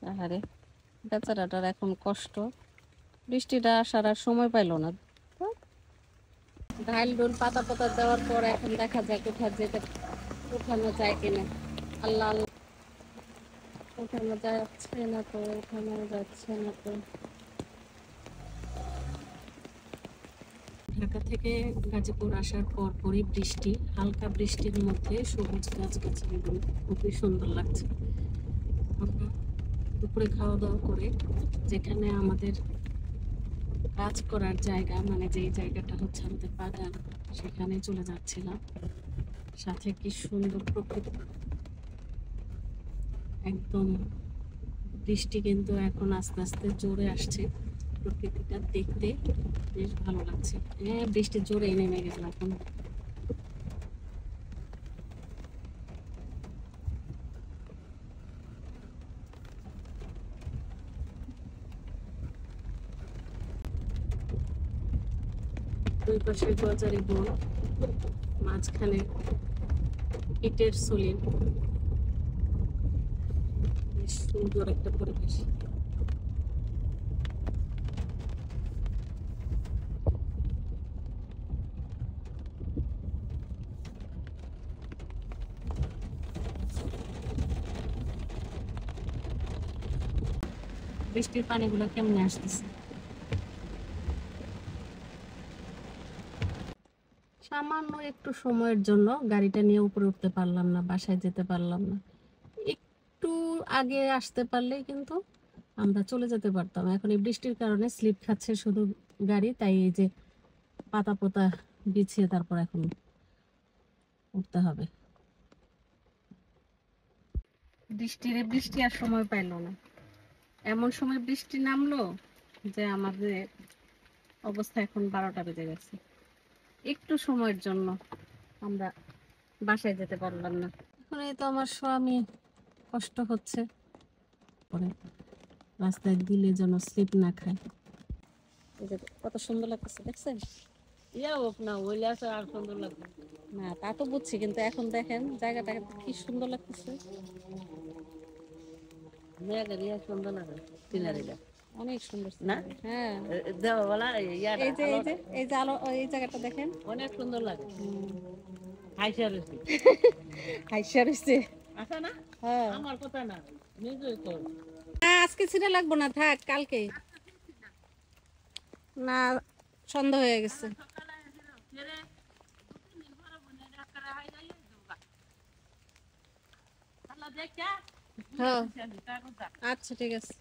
আহারে, বেচারাটার এখন কষ্ট। বৃষ্টিটা আসার আর সময় পাইল না। ঢাল ডোল পাতা পাতা দেওয়ার পর এখন দেখা যায় কোথাও যেতে উঠানো যায় কিনা। আল্লাহ আল্লাহ, উঠানো যাচ্ছে না তো, উঠানো যাচ্ছে না তো। ঢাকা থেকে গাজীপুর আসার পরই বৃষ্টি, হালকা বৃষ্টির মধ্যে সবুজ গাছগাছালিগুলো খুবই সুন্দর লাগছে। আমরা দুপুরে খাওয়া দাওয়া করে যেখানে আমাদের কাজ করার জায়গা, মানে যেই জায়গাটা হচ্ছে আমাদের বাগান, সেখানে চলে যাচ্ছিলাম। সাথে কি সুন্দর প্রকৃতি, একদম বৃষ্টি কিন্তু এখন আস্তে আস্তে জোরে আসছে। প্রকৃতিটা দেখতে বেশ ভালো লাগছে। হ্যাঁ, বৃষ্টি জোরে নেমে গেল এখন। দুই পাশে গজারি বন, মাঝখানে ইটের সলিল, বেশ সুন্দর একটা পরিবেশ। বৃষ্টির পানিগুলো কেমনে আসতেছে। সামান্য একটু সময়ের জন্য গাড়িটা নিয়ে উপরে উঠতে পারলাম না, বাসায় যেতে পারলাম না। একটু আগে আসতে পারলেই কিন্তু আমরা চলে যেতে পারতাম। এখন এই বৃষ্টির কারণে স্লিপ খাচ্ছে শুধু গাড়ি, তাই এই যে পাতা পোতা বিছিয়ে তারপর এখন উঠতে হবে। বৃষ্টি আর সময় পাইল না। এমন সময় বৃষ্টি নামলো যে আমাদের অবস্থা এখন 12টা বেজে গেছে। একটু সময়ের জন্য আমরা বাসায় যেতে পারলাম না। এখন এই তো আমার স্বামী কষ্ট হচ্ছে, রাস্তায় দিলে যেন স্লিপ না খায়। কত সুন্দর লাগতেছে, দেখছেন? ইয়া হোক না, ওইলে আর সুন্দর লাগবে না, তা তো বুঝছি, কিন্তু এখন দেখেন জায়গাটা কি সুন্দর লাগতেছে। সুন্দর লাগে সিনারিটা, অনেক সুন্দর না? হ্যাঁ, দেওয়ালা এই যে আলো, এই জায়গাটা দেখেন অনেক সুন্দর লাগে। হাইসা রয়েছে, হাইসা রয়েছে, আছে না? হ্যাঁ, আমার কথা না, নিজেই তো। আজকে ছিঁড়া লাগবো না, থাক কালকে। না, সন্ধ্যা হয়ে গেছে। হ্যাঁ, আচ্ছা ঠিক আছে।